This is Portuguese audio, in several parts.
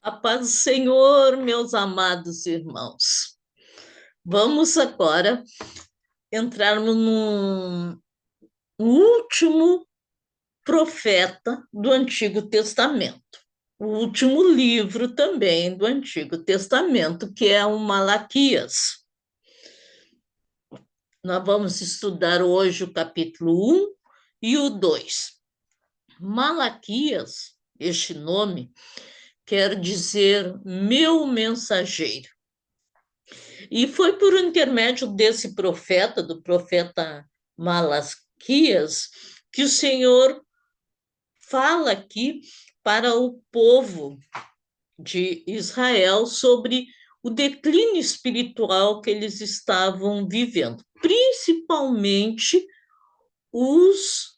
A paz do Senhor, meus amados irmãos. Vamos agora entrarmos no último profeta do Antigo Testamento, o último livro também do Antigo Testamento, que é o Malaquias. Nós vamos estudar hoje o capítulo 1 e o 2. Malaquias, este nome, quer dizer meu mensageiro. E foi por intermédio desse profeta, do profeta Malaquias, que o Senhor fala aqui para o povo de Israel sobre o declínio espiritual que eles estavam vivendo, principalmente os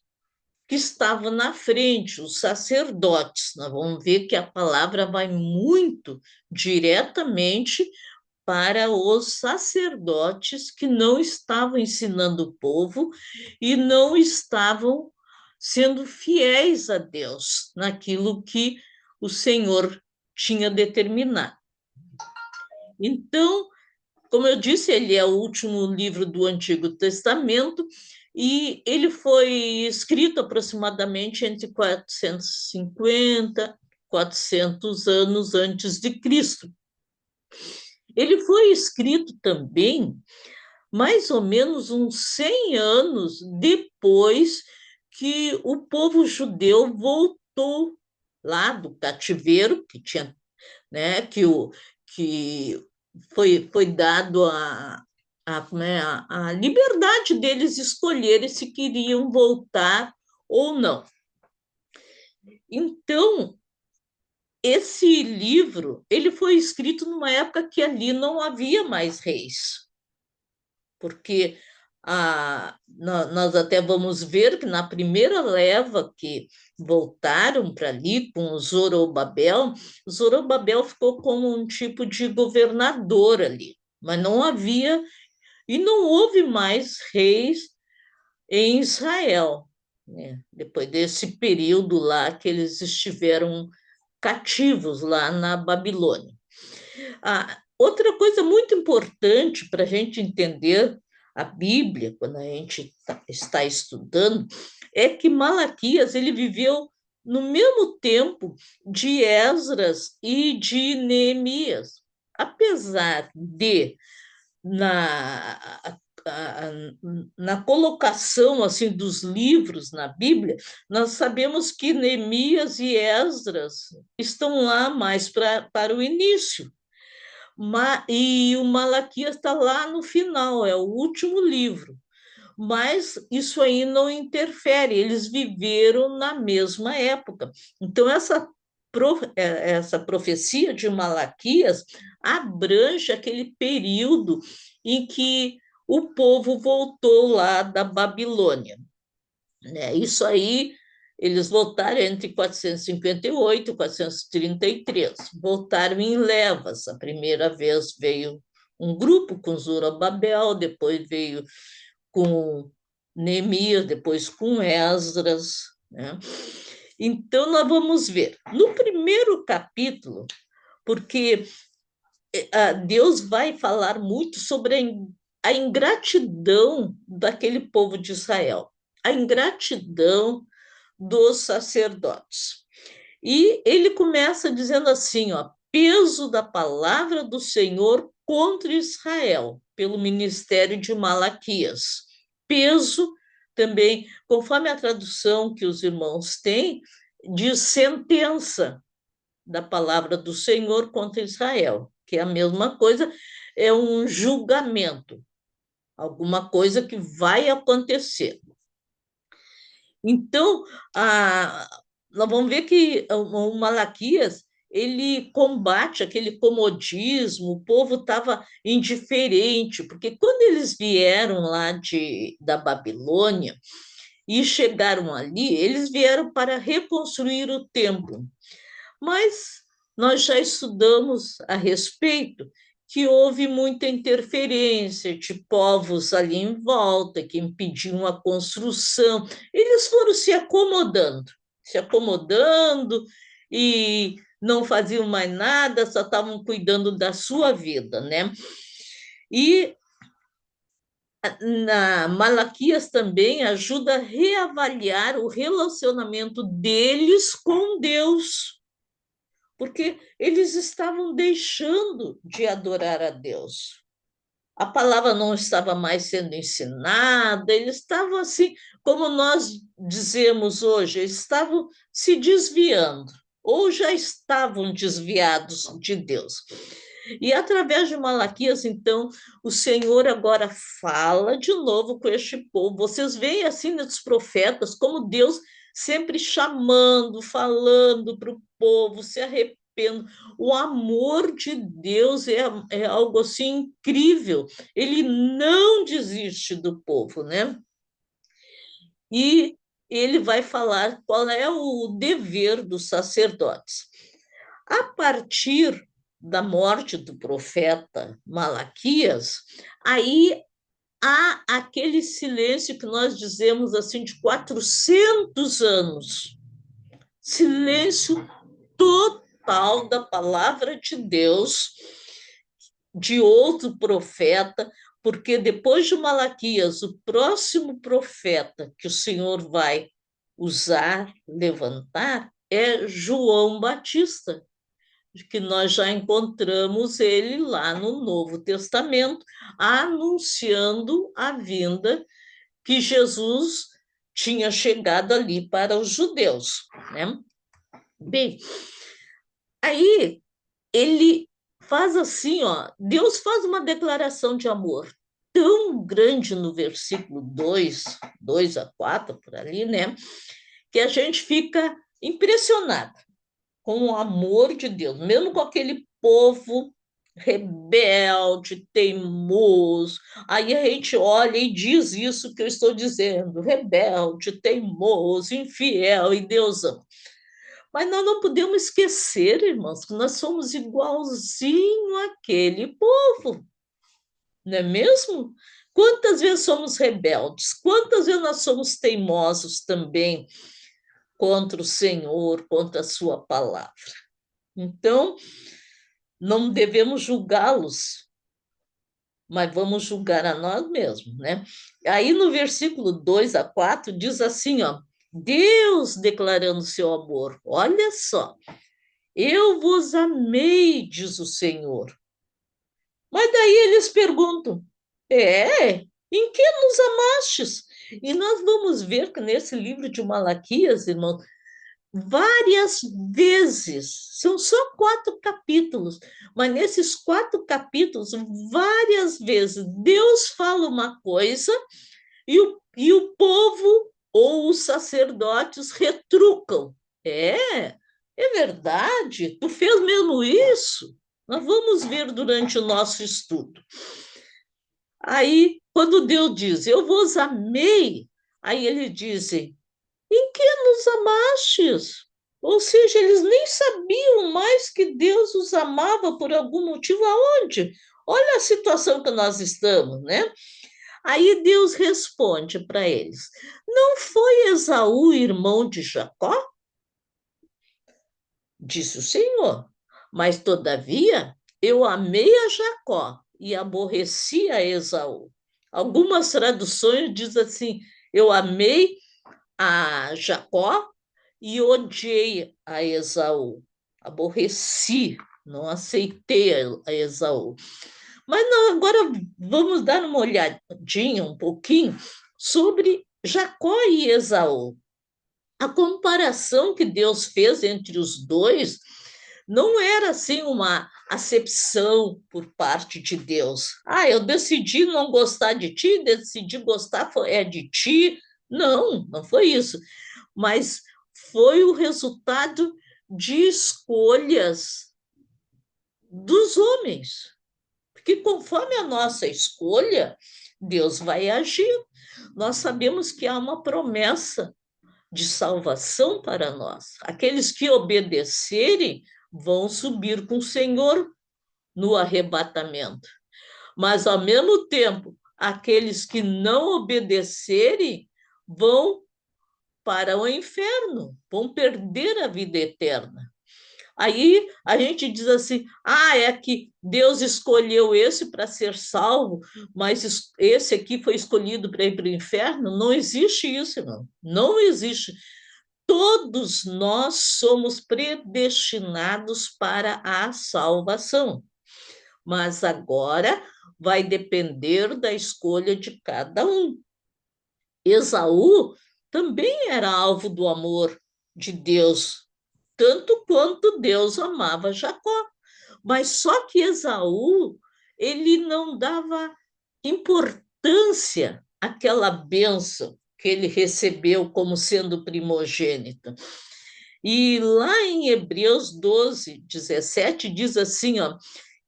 que estavam na frente, os sacerdotes. Nós vamos ver que a palavra vai muito diretamente para os sacerdotes que não estavam ensinando o povo e não estavam sendo fiéis a Deus naquilo que o Senhor tinha determinado. Então, como eu disse, ele é o último livro do Antigo Testamento e ele foi escrito aproximadamente entre 450 e 400 anos antes de Cristo. Ele foi escrito também mais ou menos uns 100 anos depois que o povo judeu voltou lá do cativeiro, que tinha, né, que foi dado a liberdade deles escolherem se queriam voltar ou não. Então, esse livro ele foi escrito numa época que ali não havia mais reis, porque nós até vamos ver que na primeira leva que voltaram para ali com Zorobabel ficou como um tipo de governador ali, mas não havia e não houve mais reis em Israel, né? Depois desse período lá que eles estiveram cativos lá na Babilônia. Outra coisa muito importante para a gente entender a Bíblia, quando a gente está estudando, é que Malaquias ele viveu no mesmo tempo de Esdras e de Neemias. Apesar de, na, na colocação assim dos livros na Bíblia, nós sabemos que Neemias e Esdras estão lá mais para o início. E o Malaquias está lá no final, é o último livro. Mas isso aí não interfere, eles viveram na mesma época. Então, essa profecia de Malaquias abrange aquele período em que o povo voltou lá da Babilônia, né? Isso aí, eles voltaram entre 458 e 433, voltaram em levas. A primeira vez veio um grupo com Zorobabel, depois veio com Neemias, depois com Esdras, né? Então, nós vamos ver. No primeiro capítulo, porque Deus vai falar muito sobre a ingratidão daquele povo de Israel, a ingratidão dos sacerdotes. E ele começa dizendo assim, ó, peso da palavra do Senhor contra Israel, pelo ministério de Malaquias. Peso também, conforme a tradução que os irmãos têm, de sentença da palavra do Senhor contra Israel, que é a mesma coisa, é um julgamento, alguma coisa que vai acontecer. Então, nós vamos ver que o Malaquias ele combate aquele comodismo, o povo estava indiferente, porque quando eles vieram lá da Babilônia e chegaram ali, eles vieram para reconstruir o templo. Mas nós já estudamos a respeito que houve muita interferência de povos ali em volta que impediam a construção. Eles foram se acomodando e não faziam mais nada, só estavam cuidando da sua vida, né? E na Malaquias também ajuda a reavaliar o relacionamento deles com Deus, porque eles estavam deixando de adorar a Deus. A palavra não estava mais sendo ensinada, eles estavam assim, como nós dizemos hoje, eles estavam se desviando, ou já estavam desviados de Deus. E através de Malaquias, então, o Senhor agora fala de novo com este povo. Vocês veem assim nos profetas como Deus sempre chamando, falando para o povo, se arrependendo. O amor de Deus é algo assim incrível. Ele não desiste do povo, né? E ele vai falar qual é o dever dos sacerdotes. A partir da morte do profeta Malaquias, aí há aquele silêncio que nós dizemos assim de 400 anos. Silêncio total da palavra de Deus, de outro profeta, porque depois de Malaquias, o próximo profeta que o Senhor vai usar, levantar, é João Batista, que nós já encontramos ele lá no Novo Testamento, anunciando a vinda que Jesus tinha chegado ali para os judeus, né? Bem, aí ele faz assim, ó, Deus faz uma declaração de amor tão grande no versículo 2 a 4 por ali, né? Que a gente fica impressionado com o amor de Deus, mesmo com aquele povo rebelde, teimoso. Aí a gente olha e diz isso que eu estou dizendo: rebelde, teimoso, infiel, e Deus ama. Mas nós não podemos esquecer, irmãos, que nós somos igualzinho àquele povo, não é mesmo? Quantas vezes somos rebeldes? Quantas vezes nós somos teimosos também contra o Senhor, contra a sua palavra? Então, não devemos julgá-los, mas vamos julgar a nós mesmos, né? Aí no versículo 2 a 4 diz assim, ó, Deus declarando seu amor. Olha só, eu vos amei, diz o Senhor. Mas daí eles perguntam, em que nos amastes? E nós vamos ver que nesse livro de Malaquias, irmão, várias vezes, são só 4 capítulos, mas nesses 4 capítulos, várias vezes, Deus fala uma coisa e o povo ou os sacerdotes retrucam. É verdade? Tu fez mesmo isso? Nós vamos ver durante o nosso estudo. Aí, quando Deus diz, eu vos amei, aí eles dizem, em que nos amastes? Ou seja, eles nem sabiam mais que Deus os amava por algum motivo. Aonde? Olha a situação que nós estamos, né? Aí Deus responde para eles: não foi Esaú irmão de Jacó? Disse o Senhor. Mas, todavia, eu amei a Jacó e aborreci a Esaú. Algumas traduções dizem assim: eu amei a Jacó e odiei a Esaú. Aborreci, não aceitei a Esaú. Mas não, agora vamos dar uma olhadinha um pouquinho sobre Jacó e Esaú. A comparação que Deus fez entre os dois não era assim uma acepção por parte de Deus. Eu decidi não gostar de ti, decidi gostar é de ti. Não, não foi isso. Mas foi o resultado de escolhas dos homens. Porque conforme a nossa escolha, Deus vai agir. Nós sabemos que há uma promessa de salvação para nós. Aqueles que obedecerem vão subir com o Senhor no arrebatamento. Mas, ao mesmo tempo, aqueles que não obedecerem vão para o inferno, vão perder a vida eterna. Aí a gente diz assim: ah, é que Deus escolheu esse para ser salvo, mas esse aqui foi escolhido para ir para o inferno. Não existe isso, irmão. Não existe. Todos nós somos predestinados para a salvação, mas agora vai depender da escolha de cada um. Esaú também era alvo do amor de Deus, tanto quanto Deus amava Jacó. Mas só que Esaú, ele não dava importância àquela bênção que ele recebeu como sendo primogênito. E lá em Hebreus 12, 17, diz assim, ó,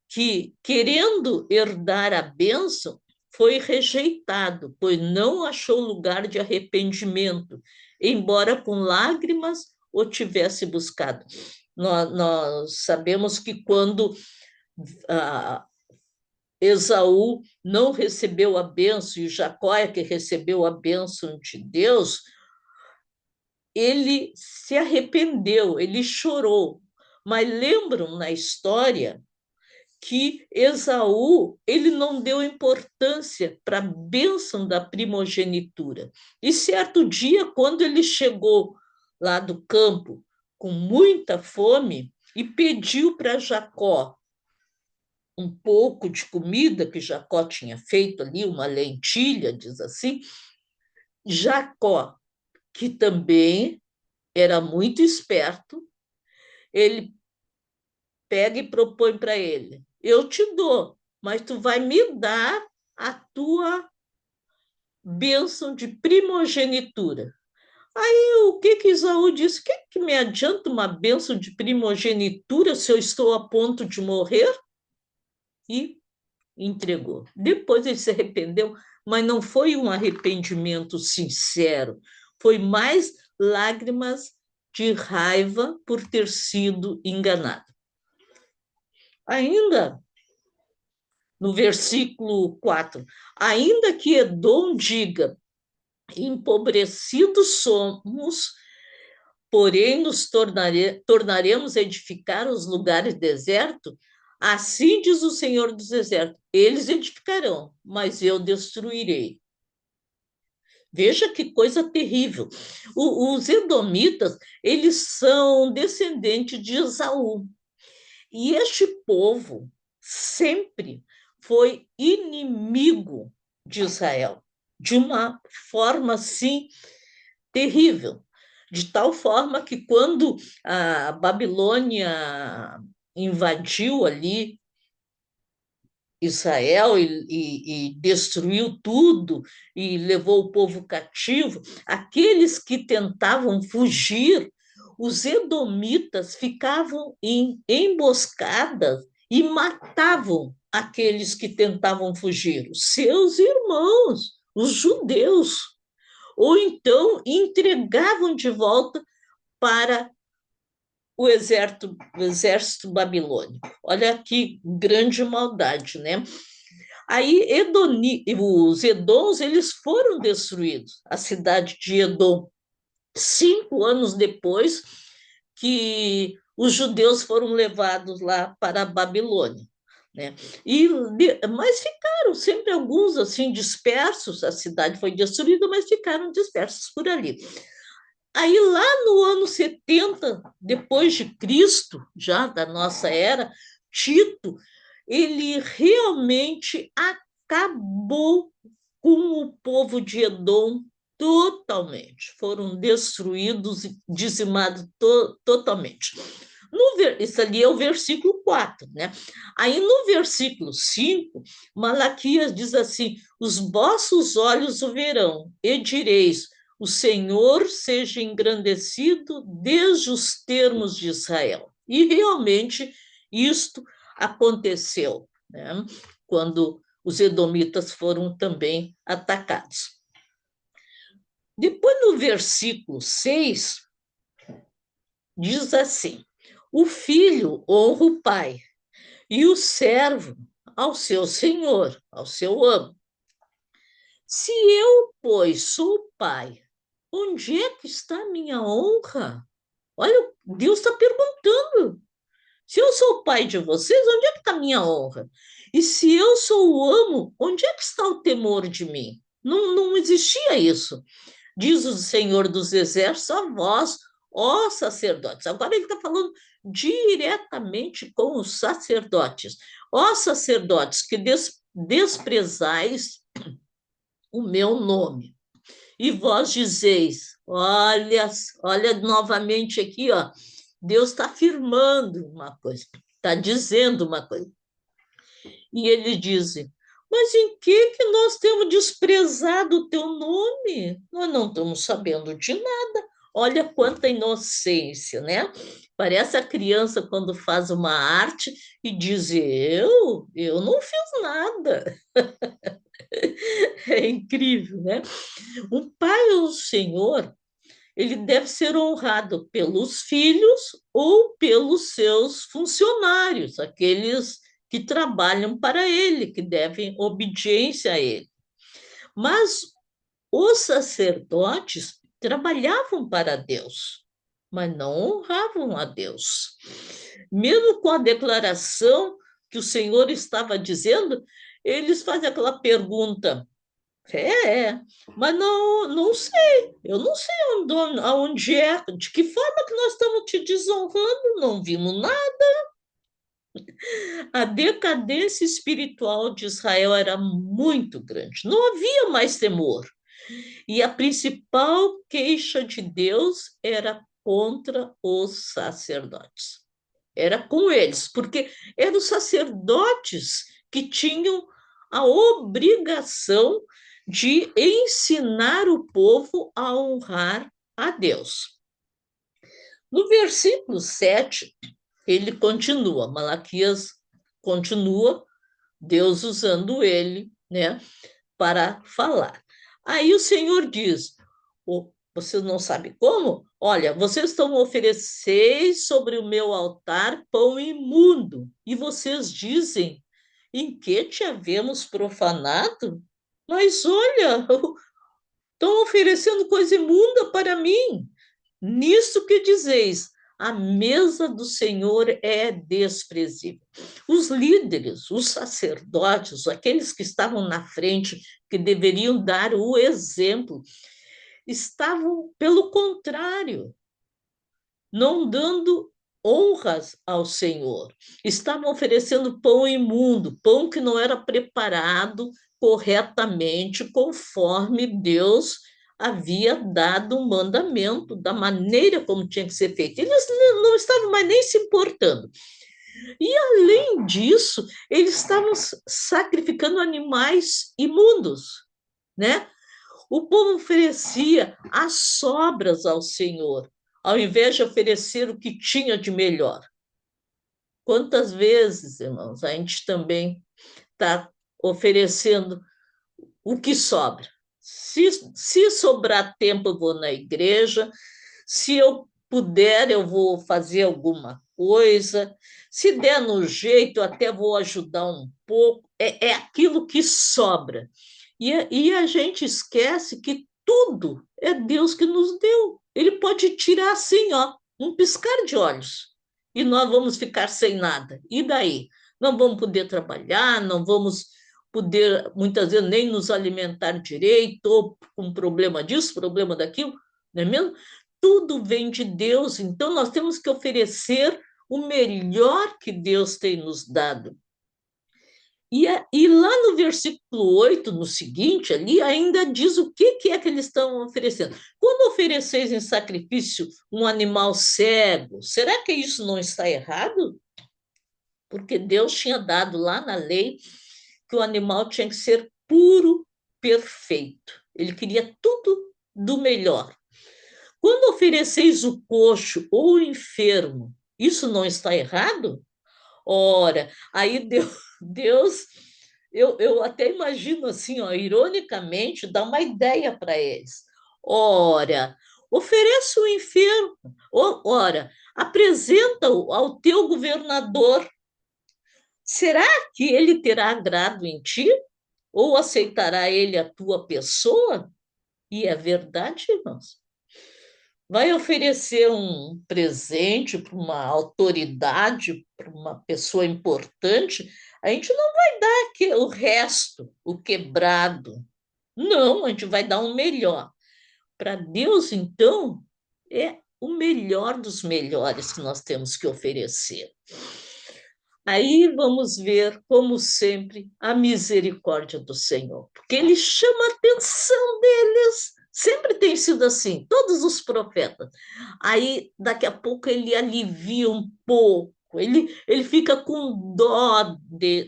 que, querendo herdar a bênção, foi rejeitado, pois não achou lugar de arrependimento, embora com lágrimas o tivesse buscado. Nós sabemos que quando ah, Esaú não recebeu a bênção e Jacó é que recebeu a bênção de Deus, ele se arrependeu, ele chorou. Mas lembram na história que Esaú ele não deu importância para a bênção da primogenitura. E certo dia, quando ele chegou lá do campo com muita fome e pediu para Jacó um pouco de comida que Jacó tinha feito ali, uma lentilha, diz assim, Jacó, que também era muito esperto, ele pega e propõe para ele: eu te dou, mas tu vai me dar a tua bênção de primogenitura. Aí o que que Isaú disse? Que me adianta uma bênção de primogenitura se eu estou a ponto de morrer? E entregou. Depois ele se arrependeu, mas não foi um arrependimento sincero, foi mais lágrimas de raiva por ter sido enganado. Ainda no versículo 4, ainda que Edom diga, empobrecidos somos, porém nos tornaremos a edificar os lugares desertos, assim diz o Senhor dos Exércitos, eles edificarão, mas eu destruirei. Veja que coisa terrível. Os edomitas, eles são descendentes de Esaú. E este povo sempre foi inimigo de Israel, de uma forma assim terrível, de tal forma que quando a Babilônia invadiu ali Israel e destruiu tudo e levou o povo cativo, aqueles que tentavam fugir, os edomitas ficavam em emboscadas e matavam aqueles que tentavam fugir, os seus irmãos, os judeus, ou então entregavam de volta para o exército babilônico. Olha que grande maldade, né? Aí os Edoms eles foram destruídos, a cidade de Edom, 5 anos depois que os judeus foram levados lá para a Babilônia. Né? Mas ficaram sempre alguns assim dispersos, a cidade foi destruída, mas ficaram dispersos por ali. Aí, lá no ano 70 depois de Cristo, já da nossa era, Tito, ele realmente acabou com o povo de Edom totalmente. Foram destruídos e dizimados totalmente. Isso ali é o versículo 4, né? Aí no versículo 5, Malaquias diz assim: os vossos olhos o verão, e direis: o Senhor seja engrandecido desde os termos de Israel. E realmente isto aconteceu, né? Quando os edomitas foram também atacados. Depois, no versículo 6, diz assim: o filho honra o pai, e o servo ao seu senhor, ao seu amo. Se eu, pois, sou pai, onde é que está a minha honra? Olha, Deus está perguntando. Se eu sou o pai de vocês, onde é que está a minha honra? E se eu sou o amo, onde é que está o temor de mim? Não, não existia isso. Diz o Senhor dos Exércitos a vós, ó sacerdotes. Agora ele está falando diretamente com os sacerdotes. Ó sacerdotes, que desprezais o meu nome. E vós dizeis, olha, olha novamente aqui, ó, Deus está afirmando uma coisa, está dizendo uma coisa. E ele diz, mas em que nós temos desprezado o teu nome? Nós não estamos sabendo de nada. Olha quanta inocência, né? Parece a criança quando faz uma arte e diz, eu não fiz nada. É incrível, né? O Pai, o Senhor, ele deve ser honrado pelos filhos ou pelos seus funcionários, aqueles que trabalham para ele, que devem obediência a ele. Mas os sacerdotes trabalhavam para Deus, mas não honravam a Deus. Mesmo com a declaração que o Senhor estava dizendo, eles fazem aquela pergunta: mas não, não sei, eu não sei aonde é, de que forma que nós estamos te desonrando, não vimos nada. A decadência espiritual de Israel era muito grande, não havia mais temor. E a principal queixa de Deus era contra os sacerdotes. Era com eles, porque eram os sacerdotes que tinham a obrigação de ensinar o povo a honrar a Deus. No versículo 7, ele continua, Malaquias continua, Deus usando ele, né, para falar. Aí o Senhor diz: vocês não sabem como? Olha, vocês estão oferecendo sobre o meu altar pão imundo, e vocês dizem: em que te havemos profanado? Mas olha, estão oferecendo coisa imunda para mim. Nisso que dizeis, a mesa do Senhor é desprezível. Os líderes, os sacerdotes, aqueles que estavam na frente, que deveriam dar o exemplo, estavam, pelo contrário, não dando honras ao Senhor. Estavam oferecendo pão imundo, pão que não era preparado corretamente, conforme Deus havia dado um mandamento, da maneira como tinha que ser feito. Eles não estavam mais nem se importando. E, além disso, eles estavam sacrificando animais imundos, né? O povo oferecia as sobras ao Senhor, ao invés de oferecer o que tinha de melhor. Quantas vezes, irmãos, a gente também está oferecendo o que sobra? Se sobrar tempo, eu vou na igreja, se eu puder, eu vou fazer alguma coisa, se der no jeito, eu até vou ajudar um pouco. É aquilo que sobra. E a gente esquece que tudo é Deus que nos deu. Ele pode tirar assim, ó, um piscar de olhos, e nós vamos ficar sem nada. E daí? Não vamos poder trabalhar, não vamos poder, muitas vezes, nem nos alimentar direito, ou com problema disso, problema daquilo, não é mesmo? Tudo vem de Deus, então nós temos que oferecer o melhor que Deus tem nos dado. E lá no versículo 8, no seguinte, ali, ainda diz o que é que eles estão oferecendo. Quando ofereceis em sacrifício um animal cego, será que isso não está errado? Porque Deus tinha dado lá na lei que o animal tinha que ser puro, perfeito. Ele queria tudo do melhor. Quando ofereceis o coxo ou o enfermo, isso não está errado? Ora, aí Deus, eu até imagino assim, ó, ironicamente, dar uma ideia para eles. Ora, oferece o enfermo, ora, apresenta-o ao teu governador. Será que ele terá agrado em ti? Ou aceitará ele a tua pessoa? E é verdade, irmãos. vai oferecer um presente para uma autoridade, para uma pessoa importante, a gente não vai dar o resto, o quebrado. Não, a gente vai dar um melhor. Para Deus, então, é o melhor dos melhores que nós temos que oferecer. Aí vamos ver, como sempre, a misericórdia do Senhor, porque ele chama a atenção deles. Sempre tem sido assim, todos os profetas. Aí, daqui a pouco, ele alivia um pouco, ele fica com dó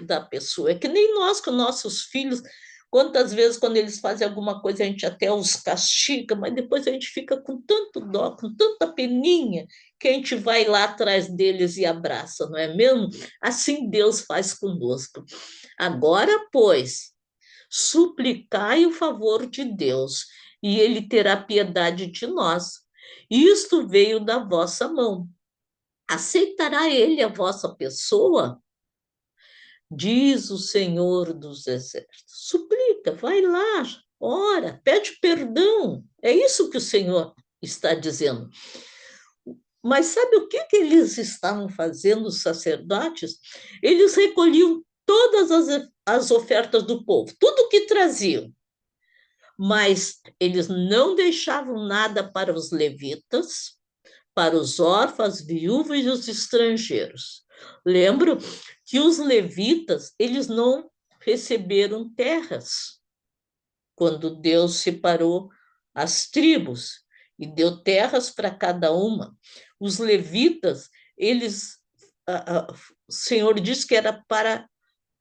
da pessoa. É que nem nós com nossos filhos, quantas vezes, quando eles fazem alguma coisa, a gente até os castiga, mas depois a gente fica com tanto dó, com tanta peninha, que a gente vai lá atrás deles e abraça, não é mesmo? Assim Deus faz conosco. Agora, pois, suplicai o favor de Deus, e ele terá piedade de nós. Isto veio da vossa mão. Aceitará ele a vossa pessoa? Diz o Senhor dos Exércitos. Suplica, vai lá, ora, pede perdão. É isso que o Senhor está dizendo. Mas sabe o que eles estavam fazendo, os sacerdotes? Eles recolhiam todas as ofertas do povo, tudo que traziam, mas eles não deixavam nada para os levitas, para os órfãos, viúvas e os estrangeiros. Lembro que os levitas, eles não receberam terras quando Deus separou as tribos e deu terras para cada uma. Os levitas, eles, o Senhor disse que era para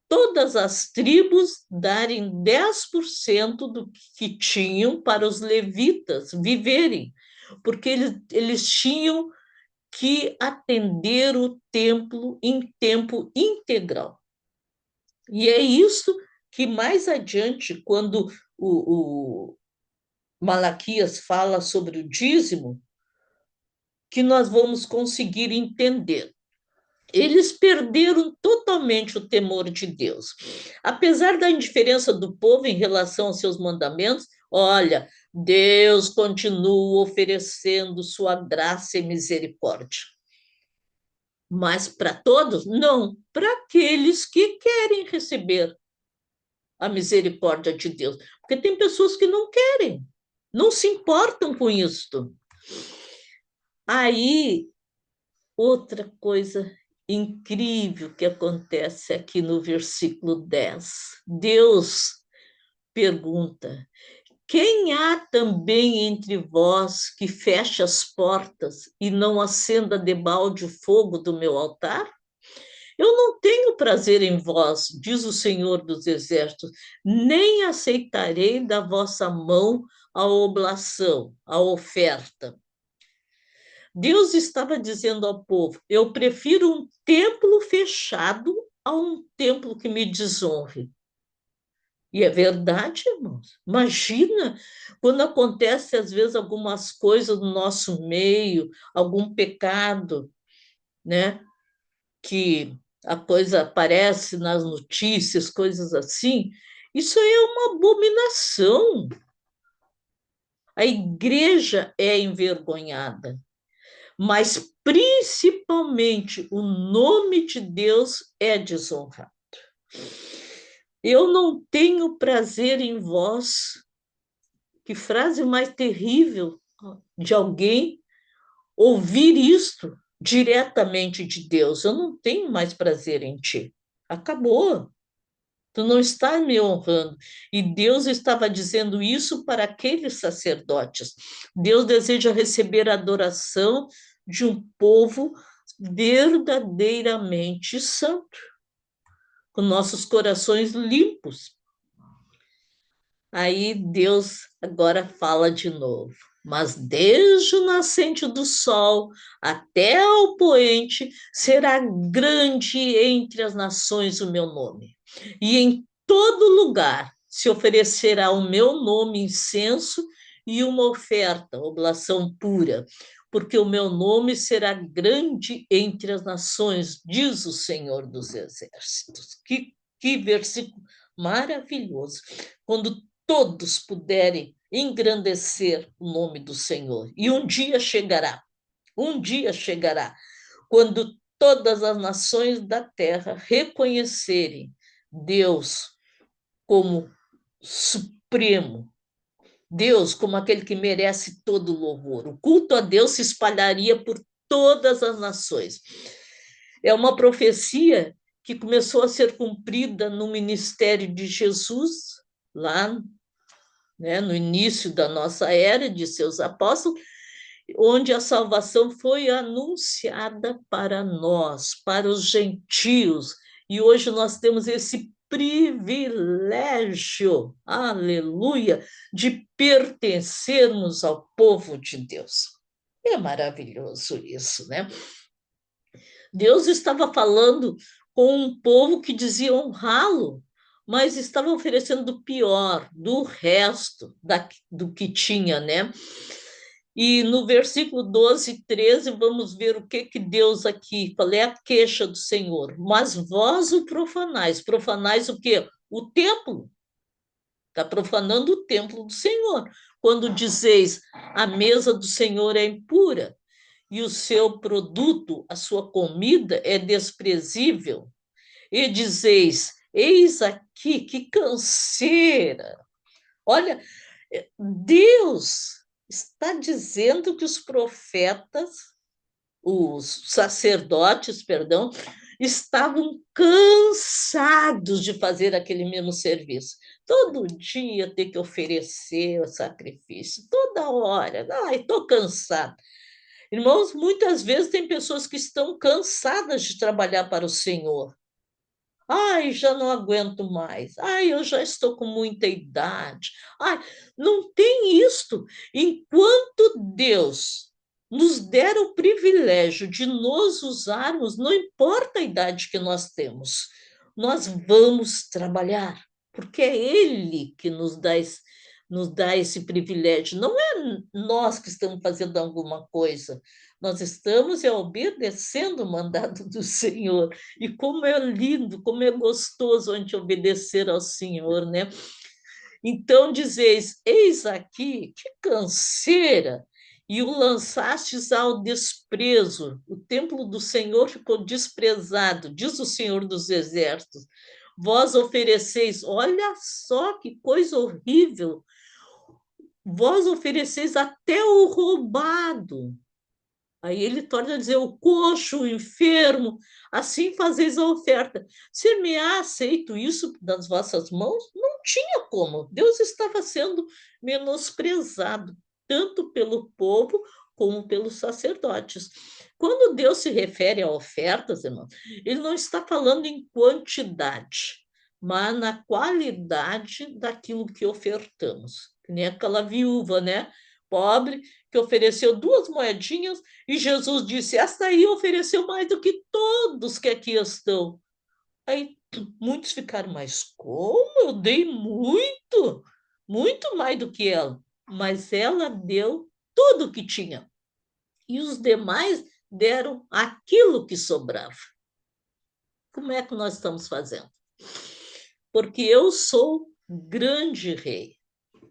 todas as tribos darem 10% do que tinham para os levitas viverem, porque eles tinham que atender o templo em tempo integral. E é isso que mais adiante, quando o Malaquias fala sobre o dízimo, que nós vamos conseguir entender. Eles perderam totalmente o temor de Deus. Apesar da indiferença do povo em relação aos seus mandamentos, olha, Deus continua oferecendo sua graça e misericórdia. Mas para todos, não. Para aqueles que querem receber a misericórdia de Deus. Porque tem pessoas que não querem, não se importam com isto. Aí, outra coisa incrível que acontece aqui no versículo 10. Deus pergunta: quem há também entre vós que feche as portas e não acenda debalde o fogo do meu altar? Eu não tenho prazer em vós, diz o Senhor dos Exércitos, nem aceitarei da vossa mão a oblação, a oferta. Deus estava dizendo ao povo: eu prefiro um templo fechado a um templo que me desonre. E é verdade, irmãos. Imagina quando acontece, às vezes, algumas coisas no nosso meio, algum pecado, né? Que a coisa aparece nas notícias, coisas assim. Isso é uma abominação. A igreja é envergonhada, mas principalmente o nome de Deus é desonrado. Eu não tenho prazer em vós. Que frase mais terrível de alguém ouvir isto diretamente de Deus. Eu não tenho mais prazer em ti. Acabou. Tu não estás me honrando. E Deus estava dizendo isso para aqueles sacerdotes. Deus deseja receber a adoração de um povo verdadeiramente santo, com nossos corações limpos. Aí Deus agora fala de novo. Mas desde o nascente do sol até ao poente será grande entre as nações o meu nome. E em todo lugar se oferecerá o meu nome incenso e uma oferta, oblação pura, porque o meu nome será grande entre as nações, diz o Senhor dos Exércitos. Que versículo maravilhoso. Quando todos puderem engrandecer o nome do Senhor. E um dia chegará, quando todas as nações da terra reconhecerem Deus como supremo, Deus como aquele que merece todo o louvor. O culto a Deus se espalharia por todas as nações. É uma profecia que começou a ser cumprida no ministério de Jesus, lá, né, no início da nossa era, de seus apóstolos, onde a salvação foi anunciada para nós, para os gentios. E hoje nós temos esse privilégio, aleluia, de pertencermos ao povo de Deus. É maravilhoso isso, né? Deus estava falando com um povo que dizia honrá-lo, mas estava oferecendo do pior, do resto do que tinha, né? E no versículo 12 e 13, vamos ver o que Deus aqui, qual é a queixa do Senhor. Mas vós o profanais. Profanais o quê? O templo. Está profanando o templo do Senhor. Quando dizeis, a mesa do Senhor é impura, e o seu produto, a sua comida, é desprezível, e dizeis, eis aqui, que canseira. Olha, Deus está dizendo que os profetas, os sacerdotes, perdão, estavam cansados de fazer aquele mesmo serviço. Todo dia ter que oferecer o sacrifício, toda hora. Ai, estou cansado. Irmãos, muitas vezes tem pessoas que estão cansadas de trabalhar para o Senhor. Ai, já não aguento mais. Ai, eu já estou com muita idade. Ai, não tem isto. Enquanto Deus nos der o privilégio de nos usarmos, não importa a idade que nós temos, nós vamos trabalhar, porque é Ele que nos dá esse privilégio. Não é nós que estamos fazendo alguma coisa. Nós estamos obedecendo o mandado do Senhor. E como é lindo, como é gostoso a gente obedecer ao Senhor, né? Então dizeis, eis aqui, que canseira, e o lançastes ao desprezo. O templo do Senhor ficou desprezado, diz o Senhor dos Exércitos. Vós ofereceis, olha só que coisa horrível, vós ofereceis até o roubado. Aí ele torna a dizer: o coxo, o enfermo, assim fazeis a oferta. Se me há aceito isso das vossas mãos, não tinha como. Deus estava sendo menosprezado, tanto pelo povo como pelos sacerdotes. Quando Deus se refere a ofertas, irmão, ele não está falando em quantidade, mas na qualidade daquilo que ofertamos. Que nem aquela viúva, né? Pobre, que ofereceu 2 moedinhas e Jesus disse: esta aí ofereceu mais do que todos que aqui estão. Aí muitos ficaram, mas como? Eu dei muito, muito mais do que ela. Mas ela deu tudo o que tinha. E os demais deram aquilo que sobrava. Como é que nós estamos fazendo? Porque eu sou grande rei.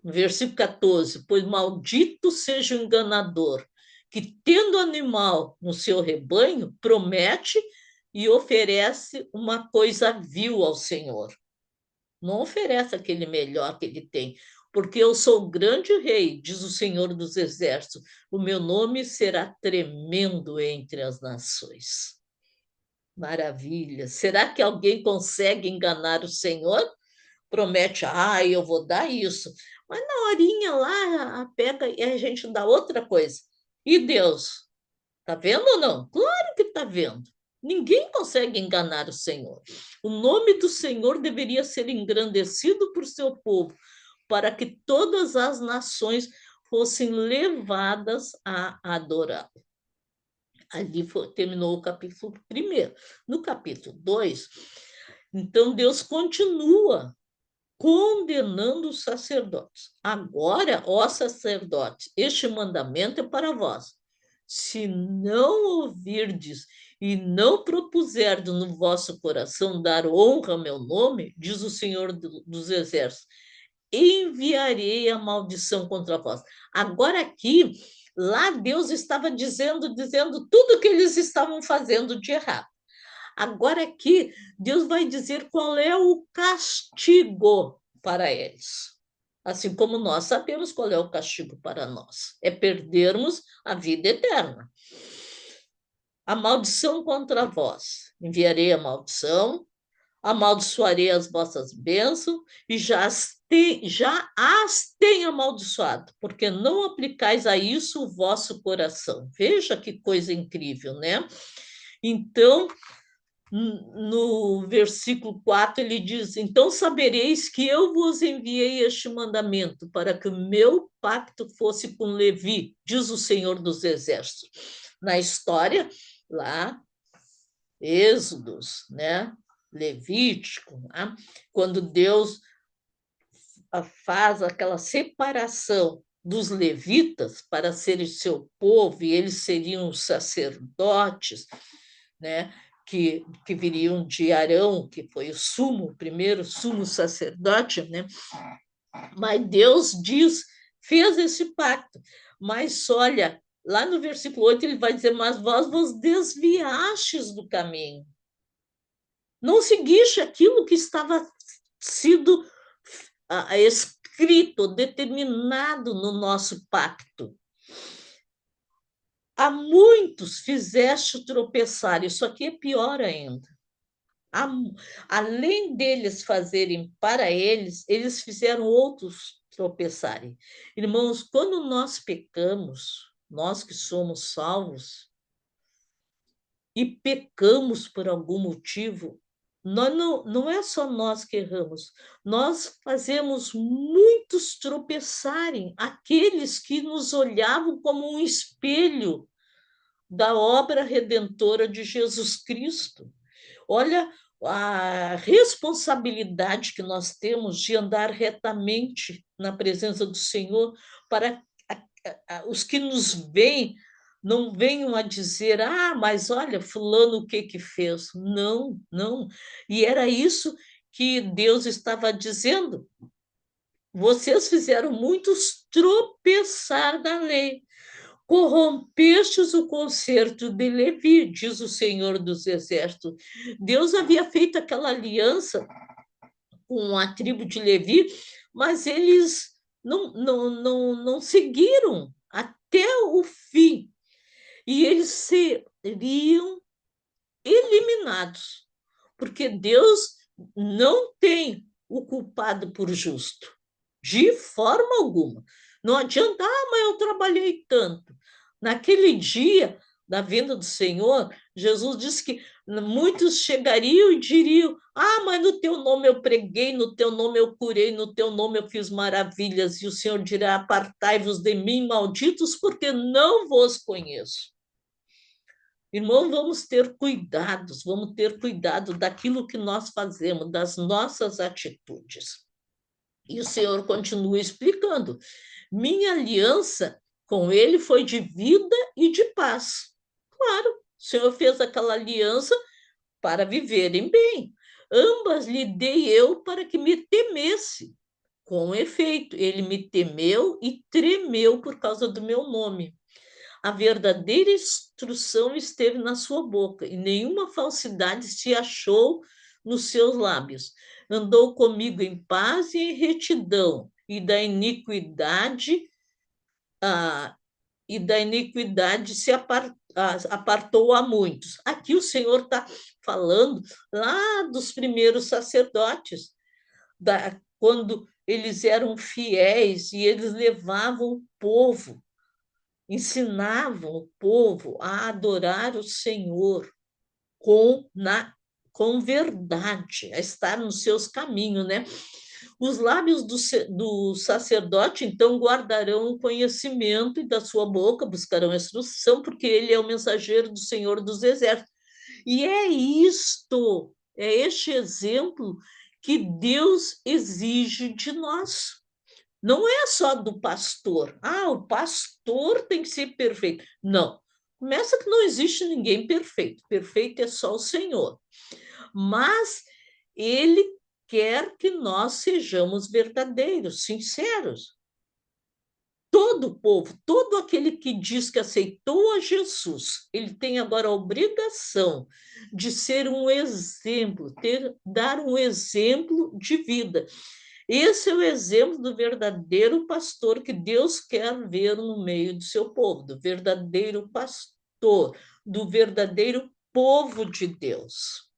Versículo 14: pois maldito seja o enganador, que tendo animal no seu rebanho, promete e oferece uma coisa vil ao Senhor. Não oferece aquele melhor que ele tem, porque eu sou o grande rei, diz o Senhor dos Exércitos, o meu nome será tremendo entre as nações. Maravilha! Será que alguém consegue enganar o Senhor? Promete, eu vou dar isso. Mas na horinha lá, pega e a gente dá outra coisa. E Deus? Está vendo ou não? Claro que está vendo. Ninguém consegue enganar o Senhor. O nome do Senhor deveria ser engrandecido por seu povo, para que todas as nações fossem levadas a adorá-lo. Ali terminou o capítulo 1. No capítulo 2, então Deus continua condenando os sacerdotes. Agora, ó sacerdotes, este mandamento é para vós. Se não ouvirdes e não propuserdes no vosso coração dar honra ao meu nome, diz o Senhor dos Exércitos, enviarei a maldição contra vós. Agora aqui, lá Deus estava dizendo tudo que eles estavam fazendo de errado. Agora aqui, Deus vai dizer qual é o castigo para eles. Assim como nós sabemos qual é o castigo para nós: é perdermos a vida eterna. A maldição contra vós. Enviarei a maldição, amaldiçoarei as vossas bênçãos e já as tenho amaldiçoado, porque não aplicais a isso o vosso coração. Veja que coisa incrível, né? Então, no versículo 4, ele diz: então sabereis que eu vos enviei este mandamento para que o meu pacto fosse com Levi, diz o Senhor dos Exércitos. Na história, lá, Êxodos, né? Levítico, né? Quando Deus faz aquela separação dos levitas para serem seu povo, e eles seriam os sacerdotes, né? Que viriam de Arão, que foi o primeiro sumo sacerdote, né? Mas Deus diz, fez esse pacto. Mas olha, lá no versículo 8 ele vai dizer: mas vós vos desviastes do caminho. Não seguiste aquilo que estava sido escrito, determinado no nosso pacto. A muitos fizeste tropeçar, isso aqui é pior ainda. Além deles fazerem para eles, eles fizeram outros tropeçarem. Irmãos, quando nós pecamos, nós que somos salvos, e pecamos por algum motivo, não é só nós que erramos, nós fazemos muitos tropeçarem, aqueles que nos olhavam como um espelho da obra redentora de Jesus Cristo. Olha a responsabilidade que nós temos de andar retamente na presença do Senhor, para os que nos veem não venham a dizer: ah, mas olha, fulano o que que fez. Não, não. E era isso que Deus estava dizendo. Vocês fizeram muitos tropeçar da lei. Corrompestes o concerto de Levi, diz o Senhor dos Exércitos. Deus havia feito aquela aliança com a tribo de Levi, mas eles não seguiram até o fim. E eles seriam eliminados, porque Deus não tem o culpado por justo, de forma alguma. Não adianta, mas eu trabalhei tanto. Naquele dia da vinda do Senhor, Jesus disse que muitos chegariam e diriam: ah, mas no teu nome eu preguei, no teu nome eu curei, no teu nome eu fiz maravilhas. E o Senhor dirá: apartai-vos de mim, malditos, porque não vos conheço. Irmão, vamos ter cuidado daquilo que nós fazemos, das nossas atitudes. E o Senhor continua explicando: minha aliança com ele foi de vida e de paz. Claro, o Senhor fez aquela aliança para viverem bem. Ambas lhe dei eu para que me temesse. Com efeito, ele me temeu e tremeu por causa do meu nome. A verdadeira instrução esteve na sua boca, e nenhuma falsidade se achou nos seus lábios. Andou comigo em paz e em retidão, e da iniquidade se apartou a muitos. Aqui o Senhor está falando lá dos primeiros sacerdotes, quando eles eram fiéis e eles levavam o povo, ensinavam o povo a adorar o Senhor com verdade, a estar nos seus caminhos, né? Os lábios do sacerdote, então, guardarão o conhecimento, e da sua boca buscarão a instrução, porque ele é o mensageiro do Senhor dos Exércitos. E é isto, é este exemplo que Deus exige de nós. Não é só do pastor. Ah, o pastor tem que ser perfeito. Não. Começa que não existe ninguém perfeito. Perfeito é só o Senhor. Mas ele quer que nós sejamos verdadeiros, sinceros. Todo o povo, todo aquele que diz que aceitou a Jesus, ele tem agora a obrigação de ser um exemplo, dar um exemplo de vida. Esse é o exemplo do verdadeiro pastor que Deus quer ver no meio do seu povo, do verdadeiro pastor, do verdadeiro povo de Deus.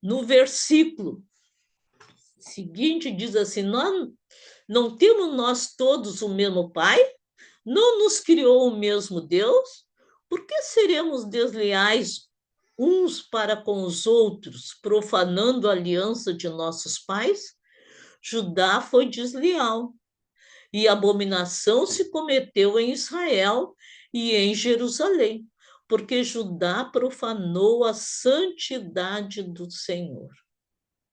No versículo seguinte diz assim: não temos nós todos o mesmo Pai? Não nos criou o mesmo Deus? Por que seremos desleais uns para com os outros, profanando a aliança de nossos pais? Judá foi desleal, e abominação se cometeu em Israel e em Jerusalém, porque Judá profanou a santidade do Senhor.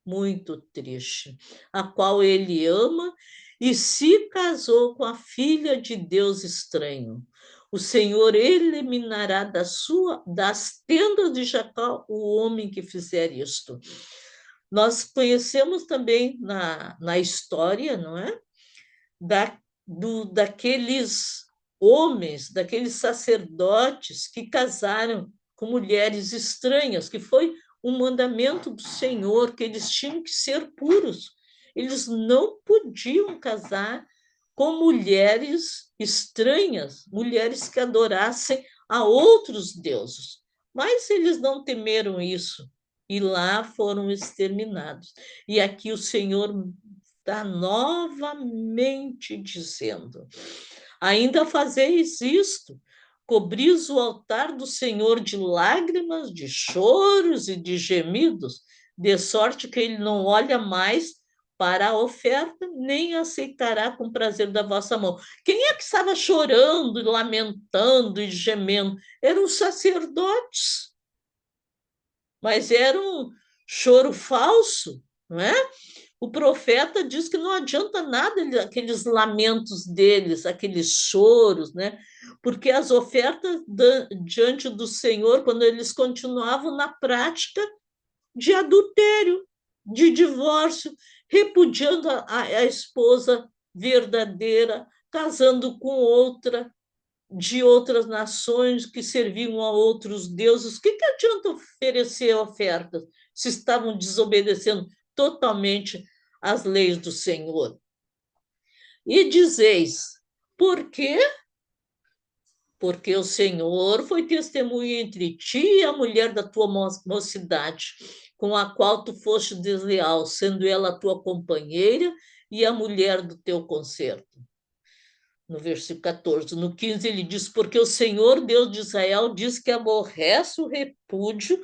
Muito triste, a qual ele ama e se casou com a filha de Deus estranho. O Senhor eliminará das tendas de Jacó o homem que fizer isto. Nós conhecemos também na história, não é? Daqueles homens, daqueles sacerdotes que casaram com mulheres estranhas, que foi um mandamento do Senhor, que eles tinham que ser puros. Eles não podiam casar com mulheres estranhas, mulheres que adorassem a outros deuses. Mas eles não temeram isso e lá foram exterminados. E aqui o Senhor está novamente dizendo: ainda fazeis isto, cobris o altar do Senhor de lágrimas, de choros e de gemidos, de sorte que ele não olha mais para a oferta, nem aceitará com prazer da vossa mão. Quem é que estava chorando, lamentando e gemendo? Eram os sacerdotes, mas era um choro falso, não é? O profeta diz que não adianta nada aqueles lamentos deles, aqueles choros, né? Porque as ofertas diante do Senhor, quando eles continuavam na prática de adultério, de divórcio, repudiando a esposa verdadeira, casando com outra de outras nações que serviam a outros deuses. O que adianta oferecer ofertas se estavam desobedecendo totalmente às leis do Senhor? E dizeis: por quê? Porque o Senhor foi testemunha entre ti e a mulher da tua mocidade, com a qual tu foste desleal, sendo ela a tua companheira e a mulher do teu concerto. No versículo 14. No 15, ele diz: porque o Senhor, Deus de Israel, diz que aborrece o repúdio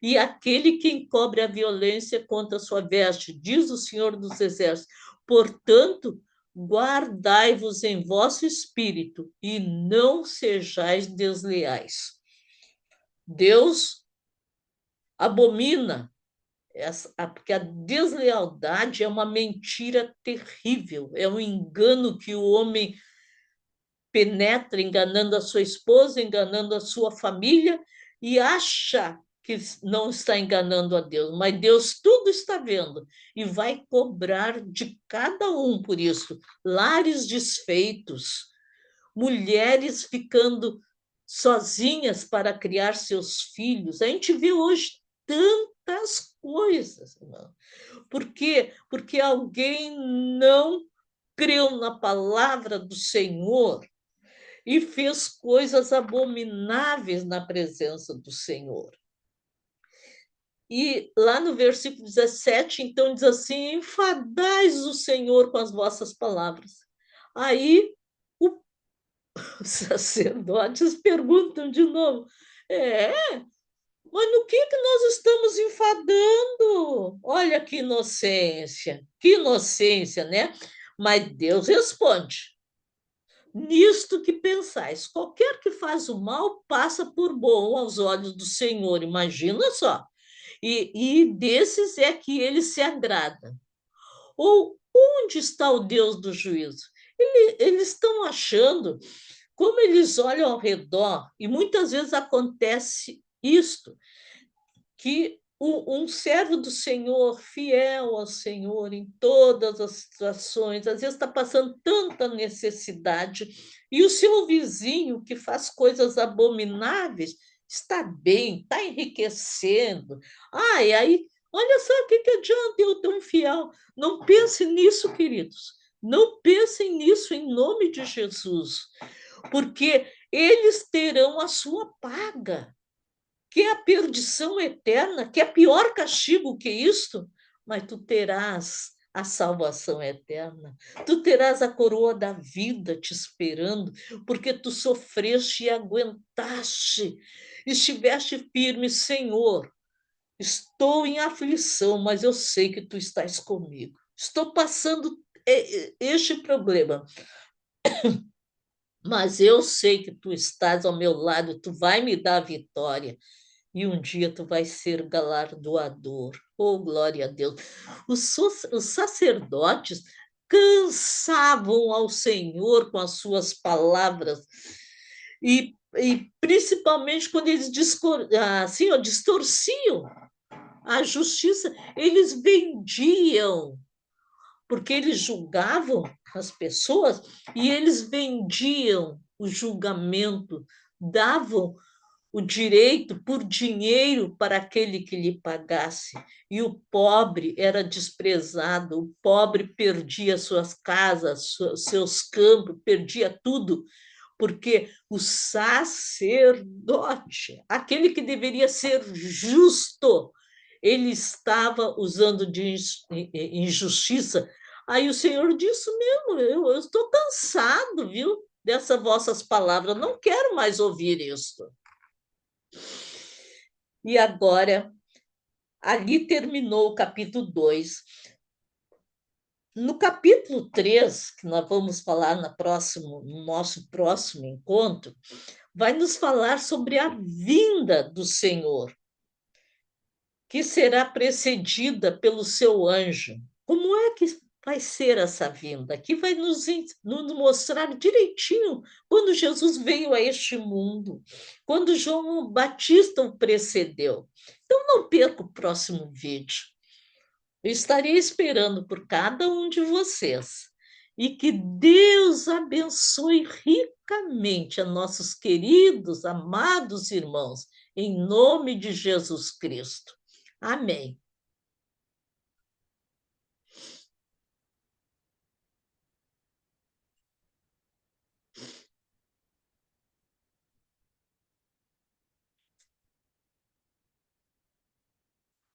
e aquele que encobre a violência contra a sua veste, diz o Senhor dos Exércitos. Portanto, guardai-vos em vosso espírito e não sejais desleais. Deus abomina porque a deslealdade é uma mentira terrível, é um engano que o homem penetra enganando a sua esposa, enganando a sua família e acha que não está enganando a Deus, mas Deus tudo está vendo e vai cobrar de cada um por isso. Lares desfeitos, mulheres ficando sozinhas para criar seus filhos. A gente vê hoje tantas coisas, irmão. Por quê? Porque alguém não creu na palavra do Senhor e fez coisas abomináveis na presença do Senhor. E lá no versículo 17, então, diz assim: enfadais o Senhor com as vossas palavras. Aí os sacerdotes perguntam de novo: mas no que nós estamos enfadando? Olha que inocência, né? Mas Deus responde: nisto que pensais, qualquer que faz o mal passa por bom aos olhos do Senhor, imagina só. E desses é que ele se agrada. Ou onde está o Deus do juízo? Eles estão achando, como eles olham ao redor, e muitas vezes acontece isto, que um servo do Senhor, fiel ao Senhor em todas as situações, às vezes está passando tanta necessidade, e o seu vizinho, que faz coisas abomináveis, está bem, está enriquecendo. E aí, olha só o que adianta eu tão fiel. Não pense nisso, queridos. Não pensem nisso em nome de Jesus, porque eles terão a sua paga, que é a perdição eterna, que é pior castigo que isto, mas tu terás a salvação eterna, tu terás a coroa da vida te esperando, porque tu sofreste e aguentaste, estiveste firme, Senhor. Estou em aflição, mas eu sei que tu estás comigo. Estou passando este problema, mas eu sei que tu estás ao meu lado, tu vai me dar a vitória. E um dia tu vai ser galardoador. Oh, glória a Deus. Os sacerdotes cansavam ao Senhor com as suas palavras, e principalmente quando eles assim, distorciam a justiça, eles vendiam, porque eles julgavam as pessoas e eles vendiam o julgamento, davam o direito por dinheiro para aquele que lhe pagasse. E o pobre era desprezado, o pobre perdia suas casas, seus campos, perdia tudo, porque o sacerdote, aquele que deveria ser justo, ele estava usando de injustiça. Aí o Senhor disse mesmo, eu estou cansado, viu, dessas vossas palavras, não quero mais ouvir isso. E agora, ali terminou o capítulo 2. No capítulo 3, que nós vamos falar no nosso próximo encontro, vai nos falar sobre a vinda do Senhor, que será precedida pelo seu anjo. Como é que vai ser essa vinda? Aqui vai nos mostrar direitinho quando Jesus veio a este mundo, quando João Batista o precedeu. Então, não perca o próximo vídeo. Eu estarei esperando por cada um de vocês. E que Deus abençoe ricamente a nossos queridos, amados irmãos, em nome de Jesus Cristo. Amém.